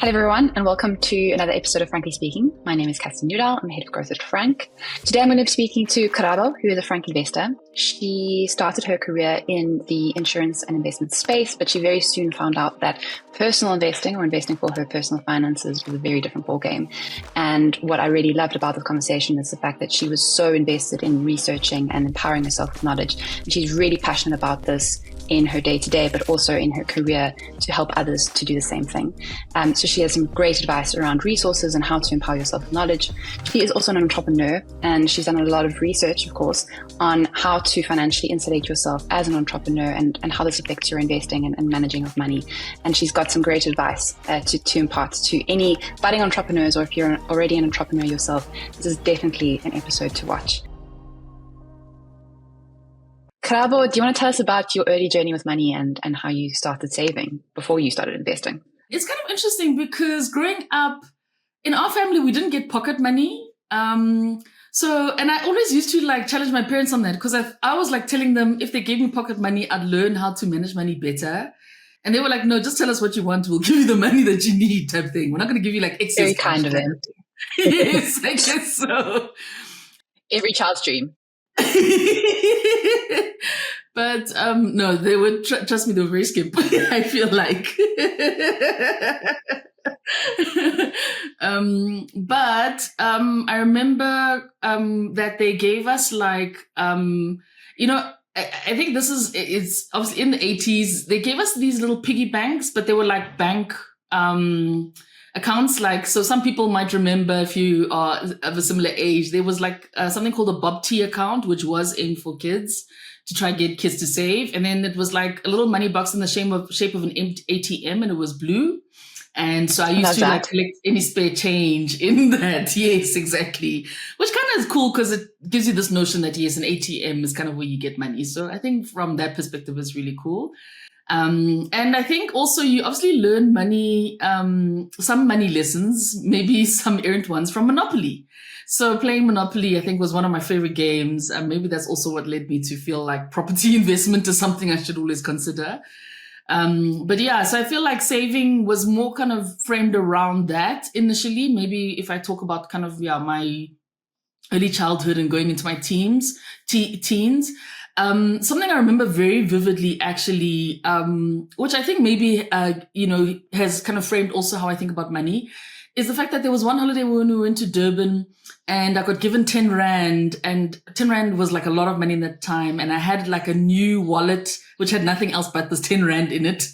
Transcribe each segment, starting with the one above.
Hello everyone, and welcome to another episode of Frankly Speaking. My name is Kathy Newdal. I'm the head of growth at Franc. Today I'm going to be speaking to Karabo, who is a Franc investor. She started her career in the insurance and investment space, but she very soon found out that personal investing or investing for her personal finances was a very different ballgame. And what I really loved about this conversation is the fact that she was so invested in researching and empowering herself with knowledge. And she's really passionate about this in her day-to-day, but also in her career to help others to do the same thing. So she has some great advice around resources and how to empower yourself with knowledge. She is also an entrepreneur, and she's done a lot of research, of course, on how to financially insulate yourself as an entrepreneur and how this affects your investing and managing of money. And she's got some great advice to impart to any budding entrepreneurs, or if you're already an entrepreneur yourself, this is definitely an episode to watch. Karabo, do you want to tell us about your early journey with money and how you started saving before you started investing? It's kind of interesting because growing up in our family, we didn't get pocket money. And I always used to challenge my parents on that because I was telling them if they gave me pocket money, I'd learn how to manage money better. And they were like, no, just tell us what you want. We'll give you the money that you need type thing. We're not going to give you excess. Very kind of them. Yes, I guess so. Every child's dream. But no, they would trust me. They were very skimp. I feel like. I remember that they gave us I think it's obviously in the 80s. They gave us these little piggy banks, but they were bank accounts. So some people might remember, if you are of a similar age, there was something called a Bob T account, which was aimed for kids to try and get kids to save. And then it was a little money box in the shape of an ATM, and it was blue. And so I used to collect any spare change in that. Yes, exactly. Which kind of is cool because it gives you this notion that yes, an ATM is kind of where you get money. So I think from that perspective, it's really cool. And I think also you obviously learn money, some money lessons, maybe some errant ones from Monopoly. So playing Monopoly, I think, was one of my favorite games. And maybe that's also what led me to feel like property investment is something I should always consider. So I feel like saving was more kind of framed around that initially. Maybe if I talk about my early childhood and going into my teens. Something I remember very vividly, actually, which I think maybe, has kind of framed also how I think about money, is the fact that there was one holiday when we went to Durban and I got given 10 Rand, and 10 Rand was a lot of money in that time. And I had a new wallet, which had nothing else but this 10 Rand in it,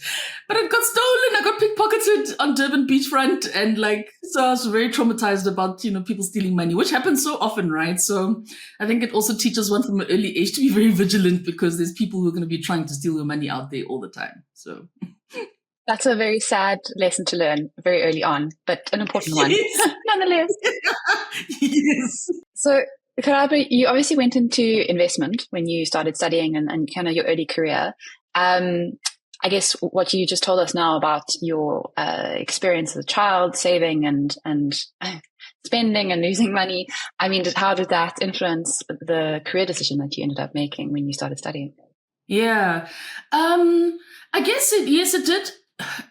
but it got stolen. I got pickpocketed on Durban beachfront. And so I was very traumatized about, people stealing money, which happens so often, right? So I think it also teaches one from an early age to be very vigilant because there's people who are going to be trying to steal your money out there all the time. So that's a very sad lesson to learn very early on, but an important one nonetheless. Yes. So, Karabo, you obviously went into investment when you started studying and kind of your early career. I guess what you just told us now about your experience as a child, saving and spending and losing money. I mean, how did that influence the career decision that you ended up making when you started studying? Yeah. I guess it did.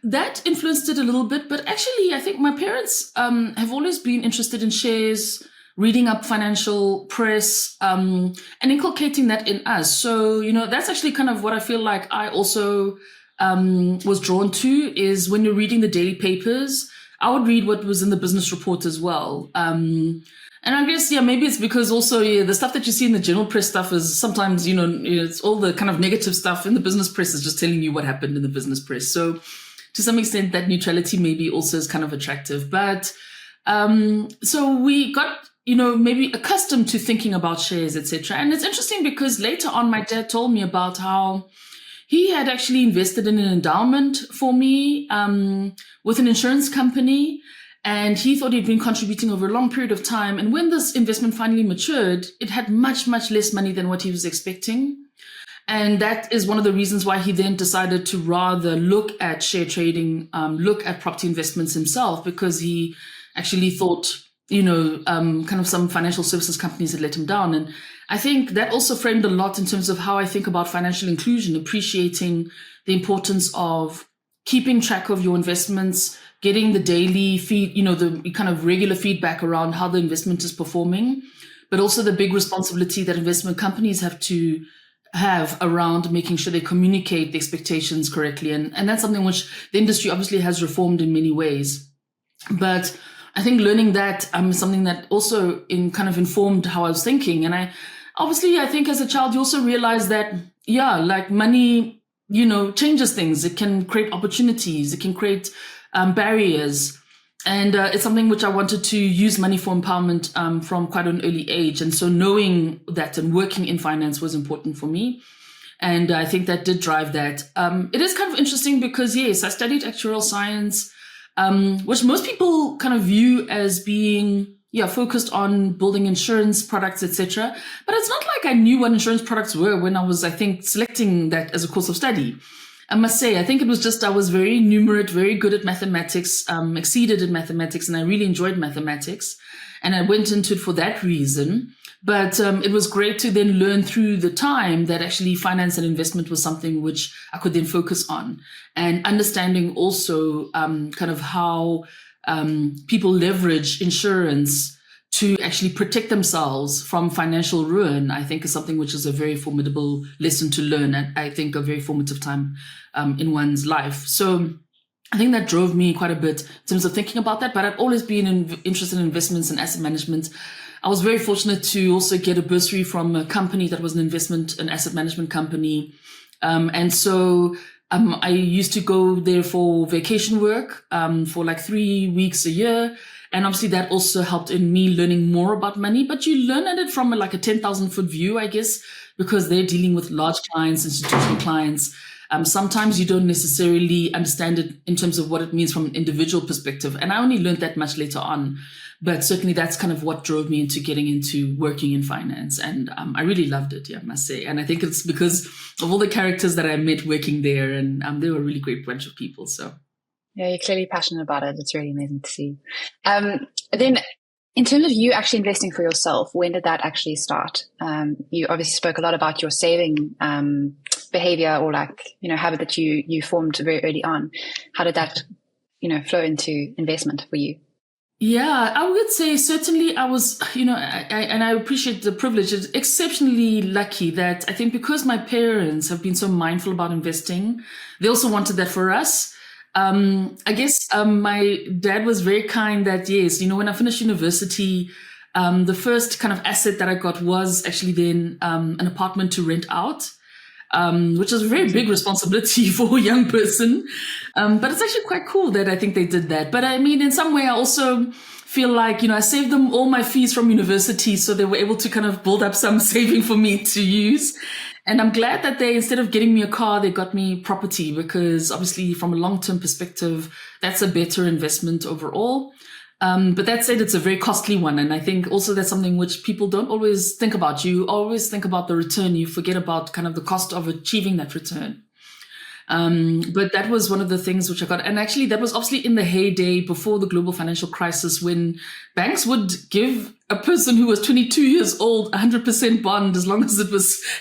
That influenced it a little bit, but actually I think my parents have always been interested in shares, reading up financial press, and inculcating that in us. So, that's actually kind of what I feel like I also was drawn to, is when you're reading the daily papers, I would read what was in the business report as well. And I guess, maybe it's because also, the stuff that you see in the general press stuff is sometimes, it's all the kind of negative stuff in the business press is just telling you what happened in the business press. So to some extent, that neutrality maybe also is kind of attractive. But so we got, maybe accustomed to thinking about shares, etc. And it's interesting because later on, my dad told me about how he had actually invested in an endowment for me with an insurance company. And he thought he'd been contributing over a long period of time. And when this investment finally matured, it had much, much less money than what he was expecting. And that is one of the reasons why he then decided to rather look at share trading, look at property investments himself, because he actually thought, kind of some financial services companies had let him down. And I think that also framed a lot in terms of how I think about financial inclusion, appreciating the importance of keeping track of your investments, getting the daily feed, the kind of regular feedback around how the investment is performing, but also the big responsibility that investment companies have to have around making sure they communicate the expectations correctly. And that's something which the industry obviously has reformed in many ways. But I think learning that is something that also informed how I was thinking. And I think as a child, you also realize that, like money, changes things. It can create opportunities. It can create barriers. And it's something which I wanted to use money for empowerment from quite an early age. And so knowing that and working in finance was important for me. And I think that did drive that. It is kind of interesting because, yes, I studied actuarial science, which most people kind of view as being focused on building insurance products, etc. But it's not like I knew what insurance products were when I was, I think, selecting that as a course of study. I must say, I think it was just I was very numerate, very good at mathematics, exceeded in mathematics, and I really enjoyed mathematics. And I went into it for that reason. But it was great to then learn through the time that actually finance and investment was something which I could then focus on. And understanding also kind of how people leverage insurance to actually protect themselves from financial ruin, I think is something which is a very formidable lesson to learn. And I think a very formative time in one's life. So I think that drove me quite a bit in terms of thinking about that. But I've always been interested in investments and asset management. I was very fortunate to also get a bursary from a company that was an asset management company. And so I used to go there for vacation work for like 3 weeks a year. And obviously that also helped in me learning more about money. But you learn at it from like a 10,000 foot view, I guess, because they're dealing with large clients, institutional clients. Sometimes you don't necessarily understand it in terms of what it means from an individual perspective. And I only learned that much later on. But certainly that's kind of what drove me into getting into working in finance. And I really loved it, I must say. And I think it's because of all the characters that I met working there. And they were a really great bunch of people. So, yeah, you're clearly passionate about it. It's really amazing to see. Then in terms of you actually investing for yourself, when did that actually start? You obviously spoke a lot about your saving behavior or habit that you formed very early on. How did that, flow into investment for you? Yeah, I would say certainly I was, and I appreciate the privilege. It's exceptionally lucky that I think because my parents have been so mindful about investing, they also wanted that for us. I guess my dad was very kind that, yes, when I finished university, the first kind of asset that I got was actually then an apartment to rent out. Which is a very big responsibility for a young person. But it's actually quite cool that I think they did that. But I mean, in some way, I also feel like, I saved them all my fees from university. So they were able to kind of build up some saving for me to use. And I'm glad that they, instead of getting me a car, they got me property, because obviously from a long-term perspective, that's a better investment overall. But that said, it's a very costly one. And I think also that's something which people don't always think about. You always think about the return. You forget about kind of the cost of achieving that return. But that was one of the things which I got. And actually, that was obviously in the heyday before the global financial crisis, when banks would give a person who was 22 years old 100% bond as long as it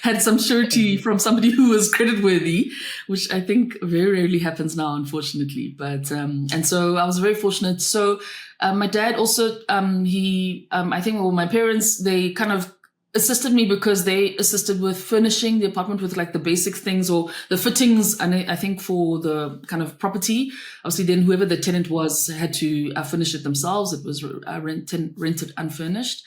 had some surety from somebody who was creditworthy, which I think very rarely happens now, unfortunately. But and so I was very fortunate. So my dad also, my parents, they kind of assisted me because they assisted with furnishing the apartment with like the basic things or the fittings. And I think for the kind of property, obviously then whoever the tenant was had to furnish it themselves. It was rented unfurnished.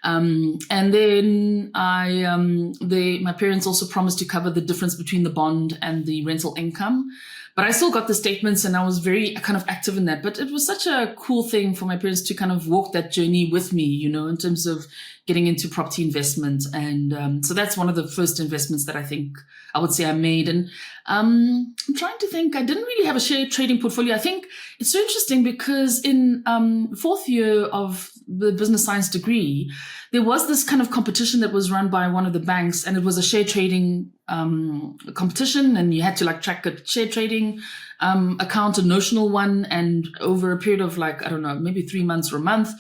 And then my parents also promised to cover the difference between the bond and the rental income. But I still got the statements and I was very kind of active in that. But it was such a cool thing for my parents to kind of walk that journey with me, in terms of getting into property investment. And so that's one of the first investments that I think I would say I made. And I'm trying to think, I didn't really have a share trading portfolio. I think it's so interesting because in fourth year of the business science degree, there was this kind of competition that was run by one of the banks, and it was a share trading competition, and you had to like track a share trading account, a notional one, and over a period of like, I don't know, maybe 3 months or a month,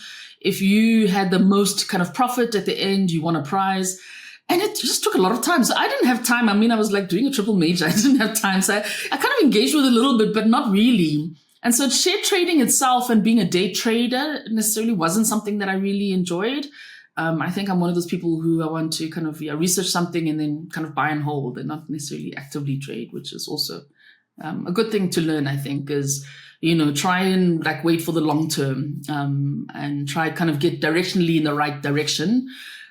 if you had the most kind of profit at the end, you won a prize. And it just took a lot of time. So I didn't have time. I mean, I was like doing a triple major. I didn't have time. So I kind of engaged with it a little bit, but not really. And so share trading itself and being a day trader necessarily wasn't something that I really enjoyed. I think I'm one of those people who I want to kind of research something and then kind of buy and hold and not necessarily actively trade, which is also a good thing to learn, I think, is, try and like wait for the long term and try kind of get directionally in the right direction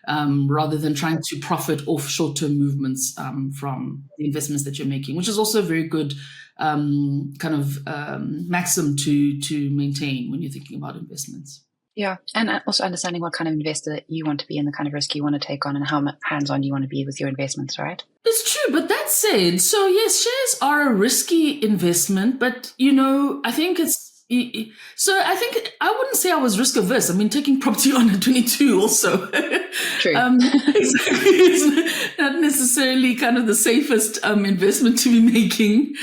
rather than trying to profit off short-term movements from the investments that you're making, which is also a very good maxim to maintain when you're thinking about investments. Yeah. And also understanding what kind of investor you want to be and the kind of risk you want to take on and how hands-on you want to be with your investments, right? It's true. But that said, so yes, shares are a risky investment, but, I think I think I wouldn't say I was risk averse. I mean, taking property on at 22 also. True. Exactly. It's not necessarily kind of the safest investment to be making.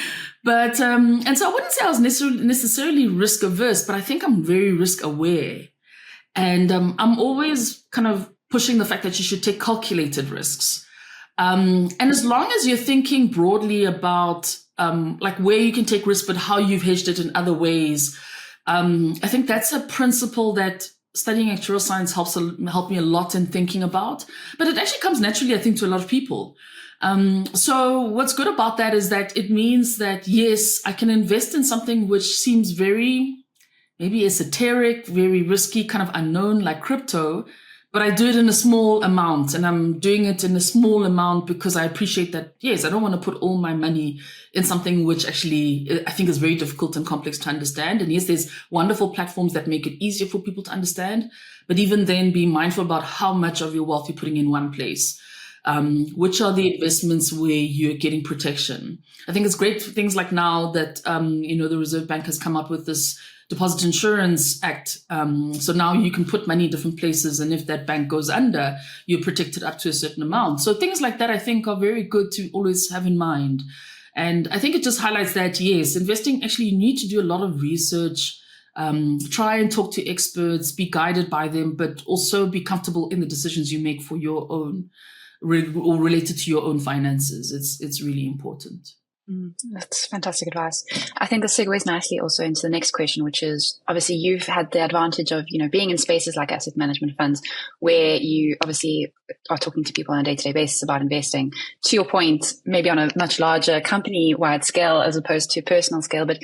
But, and so I wouldn't say I was necessarily risk averse, but I think I'm very risk aware. And I'm always kind of pushing the fact that you should take calculated risks. And as long as you're thinking broadly about like where you can take risk, but how you've hedged it in other ways, I think that's a principle that studying actuarial science helped me a lot in thinking about. But it actually comes naturally, I think, to a lot of people. So what's good about that is that it means that, yes, I can invest in something which seems very maybe esoteric, very risky, kind of unknown, like crypto, but I do it in a small amount, and I'm doing it in a small amount because I appreciate that, yes, I don't want to put all my money in something which actually I think is very difficult and complex to understand. And yes, there's wonderful platforms that make it easier for people to understand, but even then be mindful about how much of your wealth you're putting in one place. Which are the investments where you're getting protection? I think it's great for things like now that, the Reserve Bank has come up with this Deposit Insurance Act. So now you can put money in different places, and if that bank goes under, you're protected up to a certain amount. So things like that, I think, are very good to always have in mind. And I think it just highlights that, yes, investing, actually, you need to do a lot of research, try and talk to experts, be guided by them, but also be comfortable in the decisions you make for your own or related to your own finances. It's really important. That's fantastic advice. I think this segues nicely also into the next question, which is obviously you've had the advantage of, being in spaces like asset management funds where you obviously are talking to people on a day-to-day basis about investing. To your point, maybe on a much larger company-wide scale as opposed to personal scale. But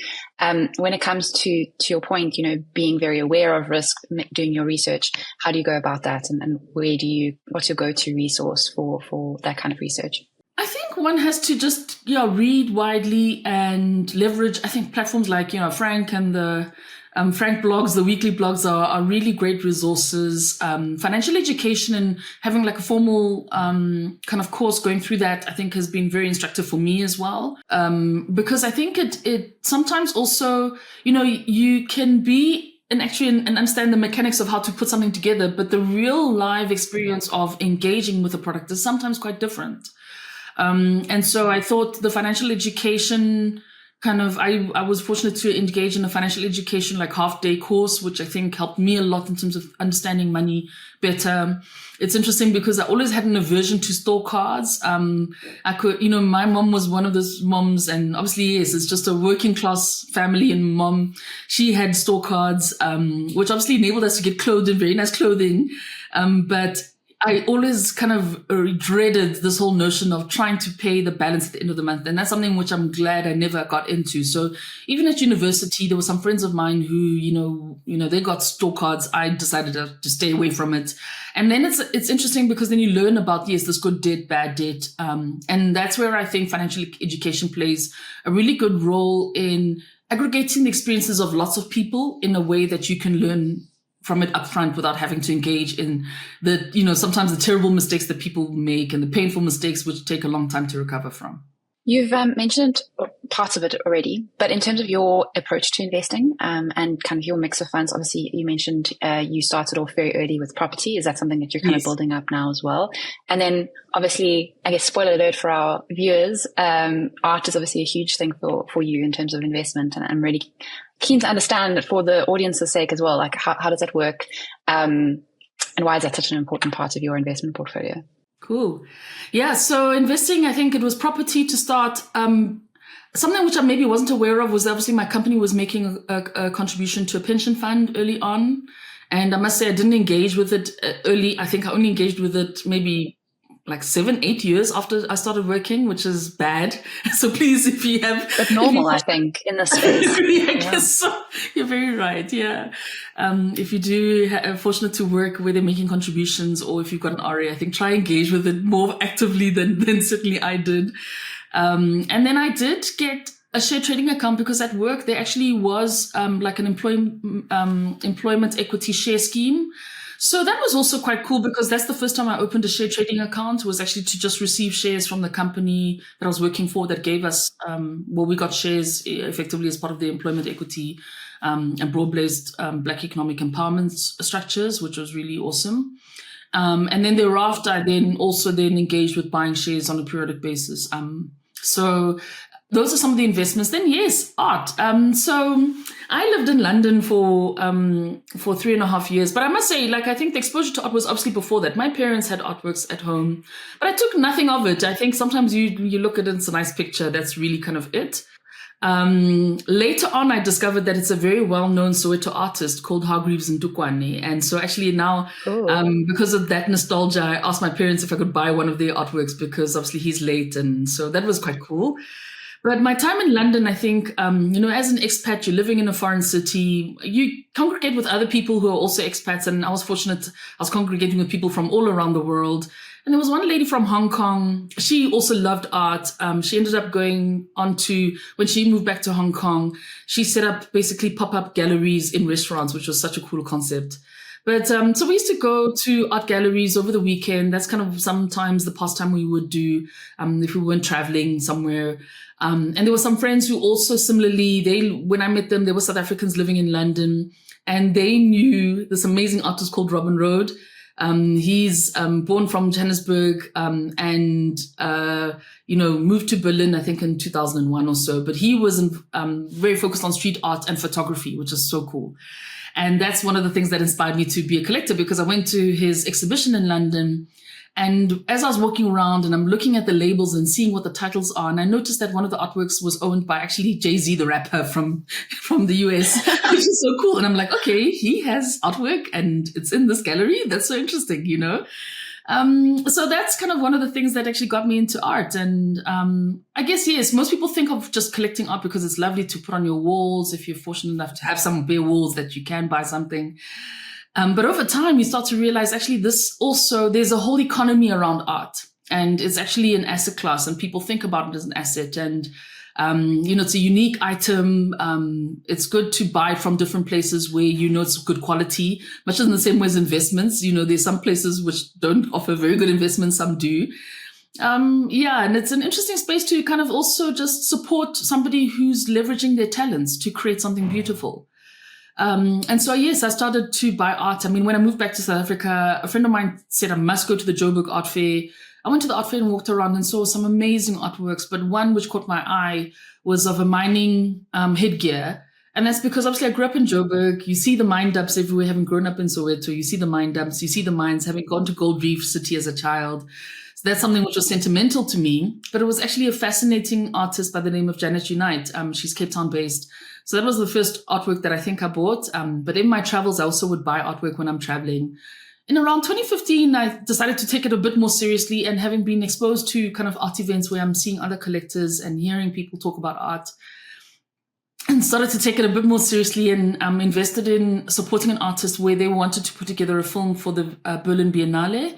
when it comes to your point, being very aware of risk, doing your research, how do you go about that? And what's your go-to resource for that kind of research? I think one has to just, read widely and leverage, I think platforms like, Franc and the Franc blogs, the weekly blogs are really great resources. Financial education and having like a formal kind of course going through that, I think has been very instructive for me as well. Because I think it sometimes also, you can be and understand the mechanics of how to put something together, but the real live experience of engaging with a product is sometimes quite different. And so I thought the financial education I was fortunate to engage in a financial education like half-day course, which I think helped me a lot in terms of understanding money better. It's interesting because I always had an aversion to store cards. My mom was one of those moms, and obviously, yes, it's just a working class family, and mom, she had store cards, which obviously enabled us to get clothed in very nice clothing. But I always kind of dreaded this whole notion of trying to pay the balance at the end of the month. And that's something which I'm glad I never got into. So even at university, there were some friends of mine who, they got store cards. I decided to stay away from it. And then it's interesting because then you learn about, yes, this good debt, bad debt. And that's where I think financial education plays a really good role in aggregating the experiences of lots of people in a way that you can learn from it upfront without having to engage in the, sometimes the terrible mistakes that people make and the painful mistakes which take a long time to recover from. You've mentioned parts of it already, but in terms of your approach to investing and kind of your mix of funds, obviously you mentioned you started off very early with property. Is that something that you're kind of building up now as well? And then obviously, I guess spoiler alert for our viewers, art is obviously a huge thing for you in terms of investment, and I'm really keen to understand for the audience's sake as well, like how does that work and why is that such an important part of your investment portfolio? Cool. Yeah. So investing, I think it was property to start. something which I maybe wasn't aware of was obviously my company was making a contribution to a pension fund early on. And I must say I didn't engage with it early. I think I only engaged with it maybe like 7-8 years after I started working, which is bad. So please, if you have... That's normal, I think, in this space. I guess so. You're very right, yeah. If you do fortunate to work where they're making contributions, or if you've got an RA, I think try engage with it more actively than certainly I did. And then I did get a share trading account because at work there actually was like an employment equity share scheme. So that was also quite cool because that's the first time I opened a share trading account, was actually to just receive shares from the company that I was working for that gave us, we got shares effectively as part of the employment equity and broad-based Black economic empowerment structures, which was really awesome. And then thereafter, I then engaged with buying shares on a periodic basis. So those are some of the investments. Then yes, art. So I lived in London for 3.5 years, but I must say, like, I think the exposure to art was obviously before that. My parents had artworks at home, but I took nothing of it. I think sometimes you look at it, it's a nice picture. That's really kind of it. Later on, I discovered that it's a very well-known Soweto artist called Hargreaves Ndukwane. And so actually now, because of that nostalgia, I asked my parents if I could buy one of their artworks because obviously he's late. And so that was quite cool. But my time in London, I think, as an expat, you're living in a foreign city, you congregate with other people who are also expats. And I was fortunate, I was congregating with people from all around the world. And there was one lady from Hong Kong. She also loved art. She ended up going on to, when she moved back to Hong Kong, she set up basically pop-up galleries in restaurants, which was such a cool concept. But so we used to go to art galleries over the weekend. That's kind of sometimes the pastime we would do if we weren't traveling somewhere. And there were some friends who also similarly, when I met them, they were South Africans living in London, and they knew this amazing artist called Robin Rode. He's born from Johannesburg and moved to Berlin, I think in 2001 or so. But he was very focused on street art and photography, which is so cool. And that's one of the things that inspired me to be a collector, because I went to his exhibition in London. And as I was walking around and I'm looking at the labels and seeing what the titles are, and I noticed that one of the artworks was owned by actually Jay-Z, the rapper from the US, which is so cool. And I'm like, okay, he has artwork and it's in this gallery. That's so interesting, So that's kind of one of the things that actually got me into art. And I guess, yes, most people think of just collecting art because it's lovely to put on your walls if you're fortunate enough to have some bare walls that you can buy something. But over time, you start to realize actually there's a whole economy around art, and it's actually an asset class, and people think about it as an asset. And, it's a unique item. It's good to buy from different places where it's good quality, much in the same way as investments. There's some places which don't offer very good investments, some do. And it's an interesting space to kind of also just support somebody who's leveraging their talents to create something beautiful. And so, yes, I started to buy art. I mean, when I moved back to South Africa, a friend of mine said I must go to the Joburg Art Fair. I went to the art fair and walked around and saw some amazing artworks, but one which caught my eye was of a mining headgear. And that's because obviously I grew up in Joburg. You see the mine dumps everywhere, having grown up in Soweto. You see the mine dumps, you see the mines, having gone to Gold Reef City as a child. So that's something which was sentimental to me, but it was actually a fascinating artist by the name of Janet Unite. She's Cape Town based. So that was the first artwork that I think I bought. But in my travels, I also would buy artwork when I'm traveling. In around 2015, I decided to take it a bit more seriously, and having been exposed to kind of art events where I'm seeing other collectors and hearing people talk about art, and started to take it a bit more seriously, and invested in supporting an artist where they wanted to put together a film for the Berlin Biennale.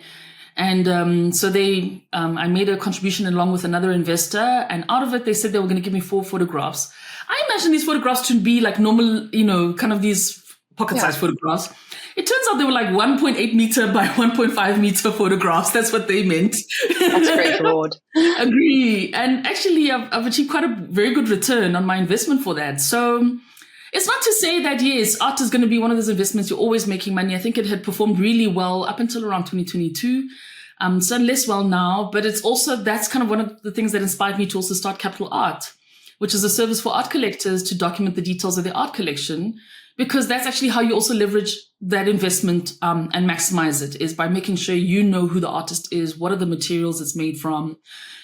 And so I made a contribution along with another investor, and out of it, they said they were going to give me 4 photographs. I imagine these photographs to be like normal, kind of these pocket-sized photographs. It turns out they were like 1.8 meter by 1.5 meter photographs. That's what they meant. That's very broad. Agree. And actually, I've achieved quite a very good return on my investment for that. So it's not to say that, yes, art is going to be one of those investments you're always making money. I think it had performed really well up until around 2022. So less well now, but it's also, that's kind of one of the things that inspired me to also start Capital Art, which is a service for art collectors to document the details of their art collection because that's actually how you also leverage that investment and maximize it, is by making sure you know who the artist is, what are the materials it's made from.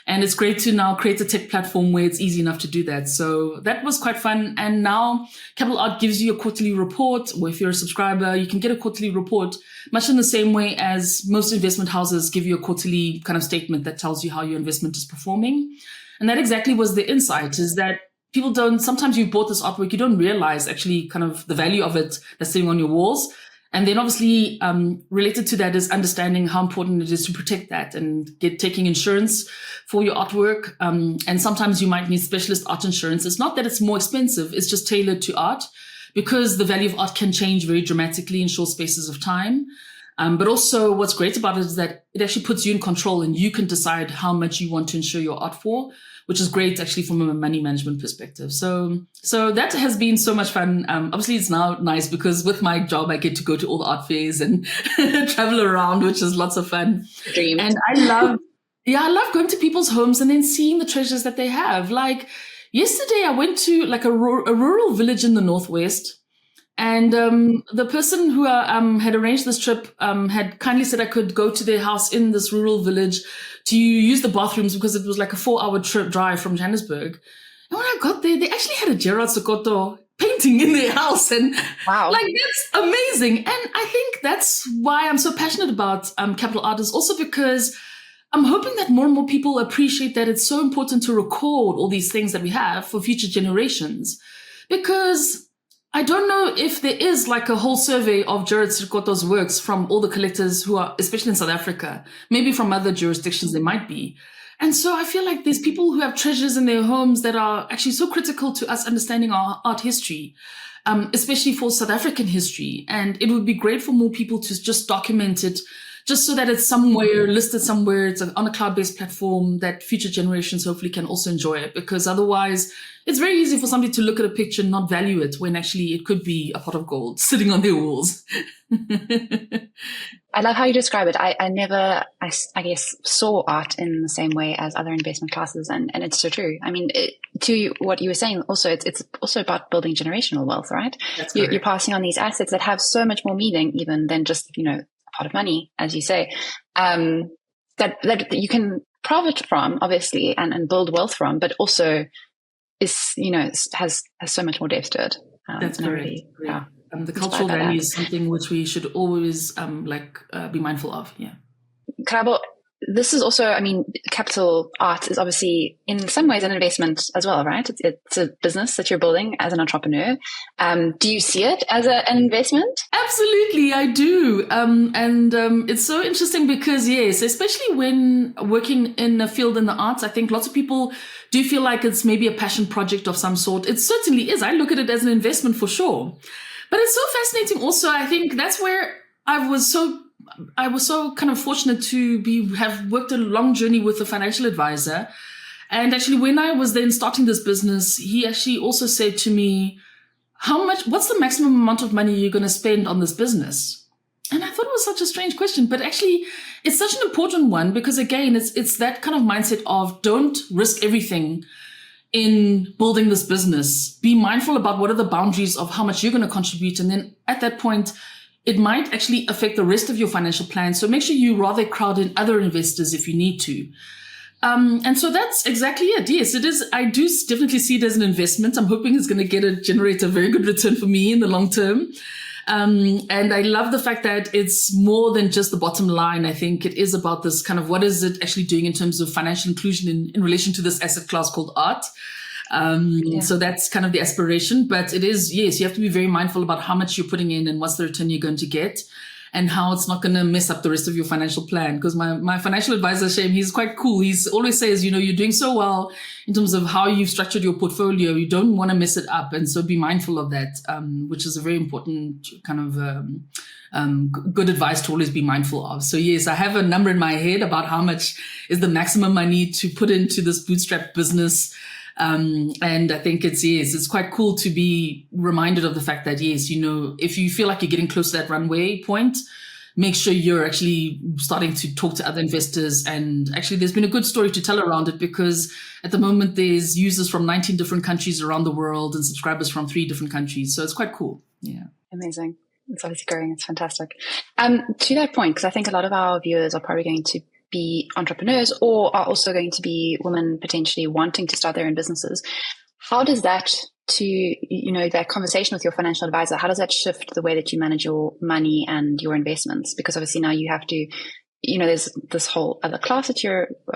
And it's great to now create a tech platform where it's easy enough to do that. So that was quite fun. And now Capital Art gives you a quarterly report, or if you're a subscriber, you can get a quarterly report, much in the same way as most investment houses give you a quarterly kind of statement that tells you how your investment is performing. And that exactly was the insight, is that people don't, sometimes you bought this artwork, you don't realize actually kind of the value of it that's sitting on your walls. And then obviously related to that is understanding how important it is to protect that and taking insurance for your artwork. And sometimes you might need specialist art insurance. It's not that it's more expensive, it's just tailored to art, because the value of art can change very dramatically in short spaces of time. But also what's great about it is that it actually puts you in control, and you can decide how much you want to insure your art for, which is great actually from a money management perspective. So that has been so much fun. Obviously it's now nice because with my job, I get to go to all the art fairs and travel around, which is lots of fun. Dream. And I love going to people's homes and then seeing the treasures that they have. Like yesterday, I went to like a rural village in the Northwest. And the person who had arranged this trip had kindly said I could go to their house in this rural village to use the bathrooms because it was like a 4-hour drive from Johannesburg. And when I got there, they actually had a Gerard Sokoto painting in their house. And wow, like, that's amazing. And I think that's why I'm so passionate about Capital Art, is also because I'm hoping that more and more people appreciate that it's so important to record all these things that we have for future generations. Because I don't know if there is like a whole survey of Gerard Sikoto's works from all the collectors who are, especially in South Africa, maybe from other jurisdictions there might be. And so I feel like there's people who have treasures in their homes that are actually so critical to us understanding our art history, especially for South African history. And it would be great for more people to just document it, just so that it's somewhere listed somewhere. It's on a cloud-based platform that future generations hopefully can also enjoy it, because otherwise it's very easy for somebody to look at a picture and not value it when actually it could be a pot of gold sitting on their walls. I love how you describe it. I never, I guess, saw art in the same way as other investment classes. And it's so true. I mean, to what you were saying, also, it's also about building generational wealth, right? You're passing on these assets that have so much more meaning even than just, a pot of money, as you say, that you can profit from, obviously, and build wealth from, but also has so much more depth to it. That's correct. Really, the cultural value is something which we should always be mindful of. Yeah. Karabo, this is also, Capital Art is obviously in some ways an investment as well, right? It's a business that you're building as an entrepreneur. Do you see it as an investment? Absolutely, I do. It's so interesting because, yes, especially when working in a field in the arts, I think lots of people do feel like it's maybe a passion project of some sort. It certainly is. I look at it as an investment for sure. But it's so fascinating also. I think that's where I was so kind of fortunate to have worked a long journey with a financial advisor. And actually, when I was then starting this business, he actually also said to me, what's the maximum amount of money you're going to spend on this business? And I thought it was such a strange question, but actually it's such an important one, because again, it's that kind of mindset of don't risk everything in building this business. Be mindful about what are the boundaries of how much you're going to contribute. And then at that point, it might actually affect the rest of your financial plan. So make sure you rather crowd in other investors if you need to. And so that's exactly it. Yes, it is. I do definitely see it as an investment. I'm hoping it's going to generate a very good return for me in the long term. And I love the fact that it's more than just the bottom line. I think it is about this kind of, what is it actually doing in terms of financial inclusion in relation to this asset class called art. So that's kind of the aspiration, but it is, yes, you have to be very mindful about how much you're putting in and what's the return you're going to get, and how it's not going to mess up the rest of your financial plan. Because my financial advisor, Shane, he's quite cool. He's always says, you're doing so well in terms of how you've structured your portfolio. You don't want to mess it up. And so be mindful of that, which is a very important kind of good advice to always be mindful of. So yes, I have a number in my head about how much is the maximum I need to put into this bootstrap business. And I think it's quite cool to be reminded of the fact that, yes, if you feel like you're getting close to that runway point, make sure you're actually starting to talk to other investors. And actually, there's been a good story to tell around it, because at the moment there's users from 19 different countries around the world and subscribers from 3 different countries. So it's quite cool. Yeah. Amazing. It's obviously growing. It's fantastic. To that point, because I think a lot of our viewers are probably going to be entrepreneurs or are also going to be women potentially wanting to start their own businesses. How does that that conversation with your financial advisor, how does that shift the way that you manage your money and your investments? Because obviously now you have to, there's this whole other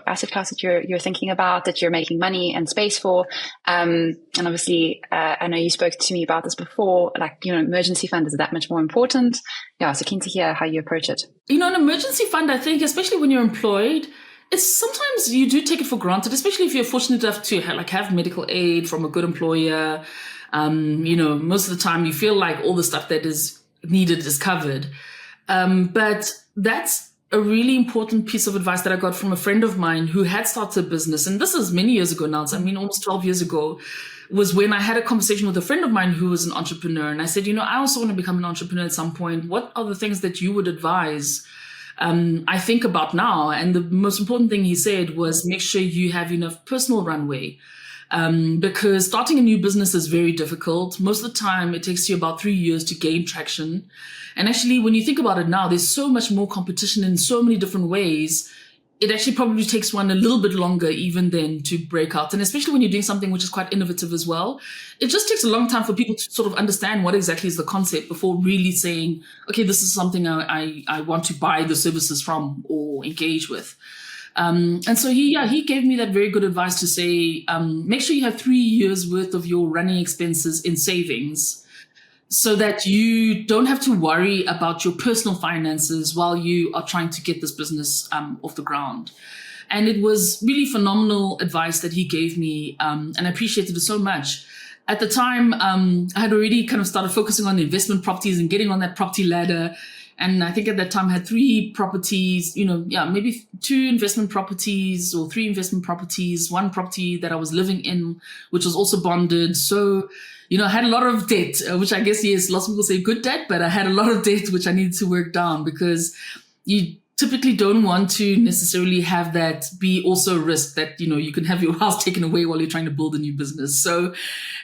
asset class that you're thinking about, that you're making money and space for. And obviously, I know you spoke to me about this before, like, emergency fund is that much more important. Yeah. So keen to hear how you approach it. An emergency fund, I think, especially when you're employed, it's sometimes you do take it for granted, especially if you're fortunate enough to have medical aid from a good employer. Most of the time you feel like all the stuff that is needed is covered. But that's a really important piece of advice that I got from a friend of mine who had started a business. And this is many years ago now. So, almost 12 years ago was when I had a conversation with a friend of mine who was an entrepreneur. And I said, I also want to become an entrepreneur at some point. What are the things that you would advise I think about now? And the most important thing he said was make sure you have enough personal runway. Because starting a new business is very difficult. Most of the time, it takes you about 3 years to gain traction. And actually, when you think about it now, there's so much more competition in so many different ways. It actually probably takes one a little bit longer even then to break out. And especially when you're doing something which is quite innovative as well, it just takes a long time for people to sort of understand what exactly is the concept before really saying, okay, this is something I want to buy the services from or engage with. And so he gave me that very good advice to say, make sure you have 3 years worth of your running expenses in savings so that you don't have to worry about your personal finances while you are trying to get this business off the ground. And it was really phenomenal advice that he gave me, and I appreciated it so much. At the time, I had already kind of started focusing on investment properties and getting on that property ladder. And I think at that time I had 3 properties, maybe 2 investment properties or 3 investment properties, 1 property that I was living in, which was also bonded. So, I had a lot of debt, which I guess, yes, lots of people say good debt, but I had a lot of debt, which I needed to work down because you typically don't want to necessarily have that be also a risk that, you can have your house taken away while you're trying to build a new business. So,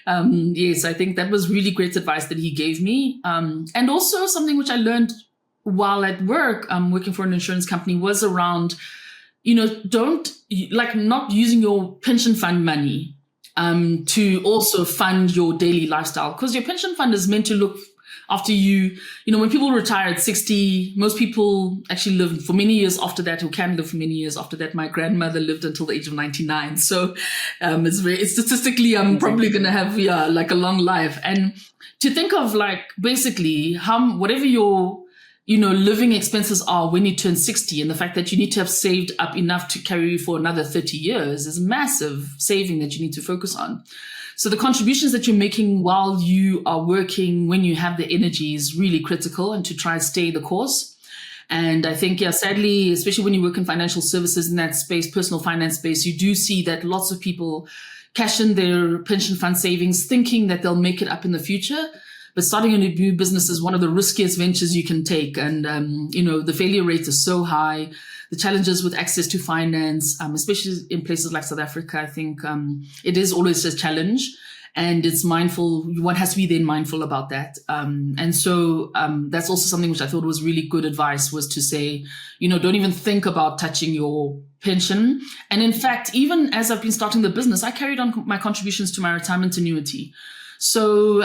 yes, I think that was really great advice that he gave me. And also something which I learned while at work, working for an insurance company was around, not using your pension fund money to also fund your daily lifestyle, because your pension fund is meant to look after you. When people retire at 60, most people actually live for many years after that, who can live for many years after that. My grandmother lived until the age of 99. So it's statistically, I'm probably going to have a long life. And to think of basically whatever your living expenses are when you turn 60, and the fact that you need to have saved up enough to carry you for another 30 years is a massive saving that you need to focus on. So the contributions that you're making while you are working, when you have the energy, is really critical, and to try and stay the course. And I think, sadly, especially when you work in financial services in that space, personal finance space, you do see that lots of people cash in their pension fund savings thinking that they'll make it up in the future. But starting a new business is one of the riskiest ventures you can take. And, the failure rate is so high. The challenges with access to finance, especially in places like South Africa, I think it is always a challenge. And one has to be then mindful about that. And so that's also something which I thought was really good advice, was to say, don't even think about touching your pension. And in fact, even as I've been starting the business, I carried on my contributions to my retirement annuity. So,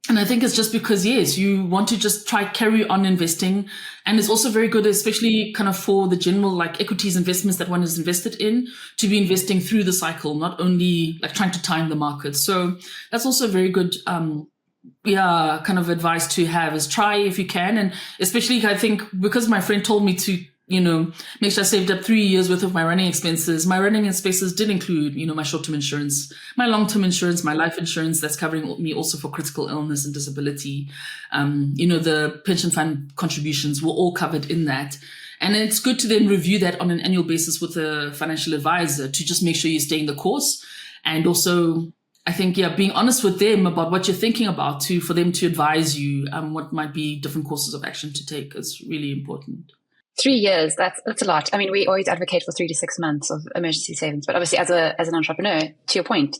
and I think it's just because, yes, you want to just try carry on investing. And it's also very good, especially kind of for the general equities investments that one is invested in, to be investing through the cycle, not only trying to time the market. So that's also very good, kind of advice to have, is try if you can. And especially I think because my friend told me to, make sure I saved up 3 years worth of my running expenses. My running expenses did include, my short-term insurance, my long-term insurance, my life insurance that's covering me also for critical illness and disability. The pension fund contributions were all covered in that. And it's good to then review that on an annual basis with a financial advisor to just make sure you're staying the course. And also, I think, being honest with them about what you're thinking about for them to advise you what might be different courses of action to take is really important. 3 years, that's a lot. I mean, we always advocate for 3 to 6 months of emergency savings, but obviously as an entrepreneur, to your point,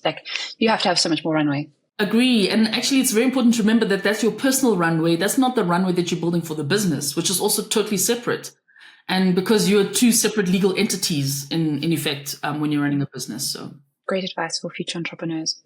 you have to have so much more runway. Agree. And actually, it's very important to remember that that's your personal runway. That's not the runway that you're building for the business, which is also totally separate. And because you're two separate legal entities in effect when you're running a business. So great advice for future entrepreneurs.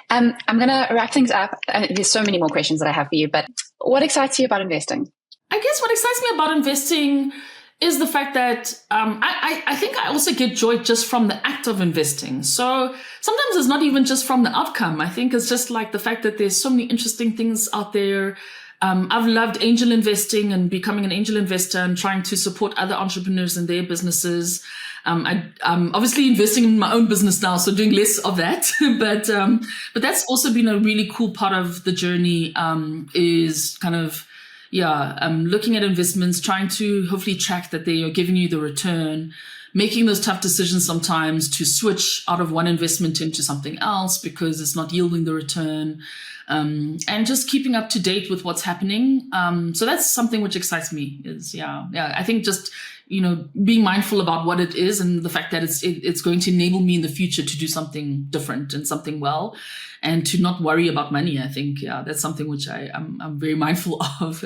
I'm going to wrap things up. There's so many more questions that I have for you, but what excites you about investing? I guess what excites me about investing is the fact that I think I also get joy just from the act of investing. So sometimes it's not even just from the outcome. I think it's just like the fact that there's so many interesting things out there. I've loved angel investing and becoming an angel investor and trying to support other entrepreneurs in their businesses. I'm obviously investing in my own business now, so doing less of that. But that's also been a really cool part of the journey, is kind of looking at investments, trying to hopefully track that they are giving you the return, making those tough decisions sometimes to switch out of one investment into something else because it's not yielding the return, and just keeping up to date with what's happening. So that's something which excites me is, I think just, being mindful about what it is and the fact that it's going to enable me in the future to do something different and something well, and to not worry about money. I think, that's something which I'm very mindful of.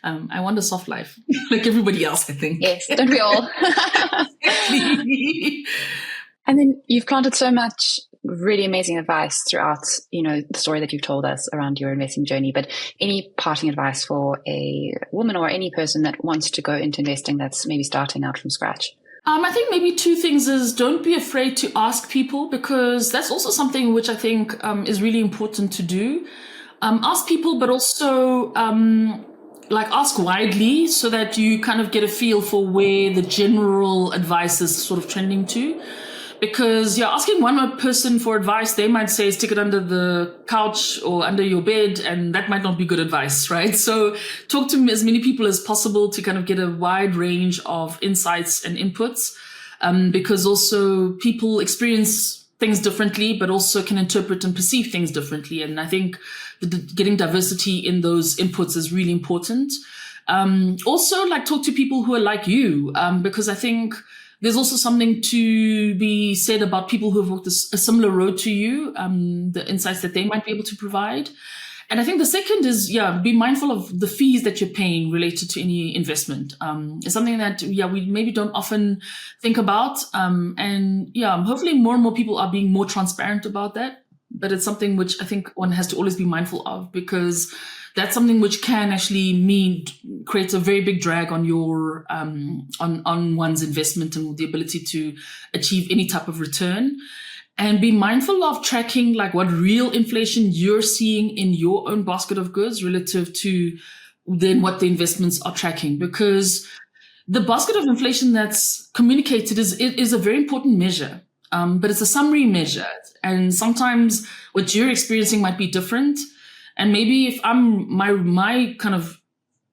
I want a soft life like everybody else, I think. Yes, don't we all? And then you've planted so much really amazing advice throughout, the story that you've told us around your investing journey. But any parting advice for a woman or any person that wants to go into investing that's maybe starting out from scratch? I think maybe two things is don't be afraid to ask people, because that's also something which I think is really important to do. Ask people, but also ask widely so that you kind of get a feel for where the general advice is sort of trending to. Because asking one person for advice, they might say stick it under the couch or under your bed, and that might not be good advice, right? So talk to as many people as possible to kind of get a wide range of insights and inputs, because also people experience things differently, but also can interpret and perceive things differently. And I think getting diversity in those inputs is really important. Also, talk to people who are like you, because I think there's also something to be said about people who have walked a similar road to you, the insights that they might be able to provide. And I think the second is, be mindful of the fees that you're paying related to any investment. It's something that, we maybe don't often think about. Hopefully more and more people are being more transparent about that. But it's something which I think one has to always be mindful of, because that's something which can actually creates a very big drag on your on one's investment and the ability to achieve any type of return. And be mindful of tracking what real inflation you're seeing in your own basket of goods relative to then what the investments are tracking, because the basket of inflation that's communicated is a very important measure, but it's a summary measure, and sometimes what you're experiencing might be different. And maybe if my kind of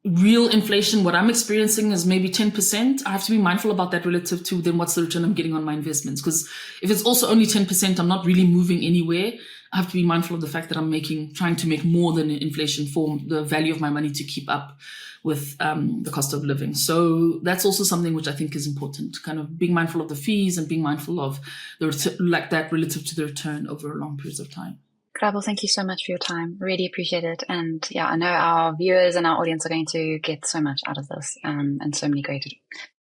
real inflation, what I'm experiencing is maybe 10%, I have to be mindful about that relative to then what's the return I'm getting on my investments. Because if it's also only 10%, I'm not really moving anywhere. I have to be mindful of the fact that I'm trying to make more than inflation for the value of my money to keep up with the cost of living. So that's also something which I think is important, kind of being mindful of the fees and being mindful of that relative to the return over long periods of time. Karabo, thank you so much for your time. Really appreciate it. And I know our viewers and our audience are going to get so much out of this, and so many great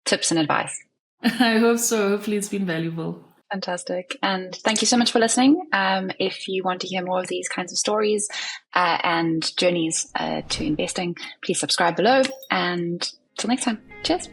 tips and advice. I hope so. Hopefully it's been valuable. Fantastic. And thank you so much for listening. If you want to hear more of these kinds of stories and journeys to investing, please subscribe below. And till next time, cheers.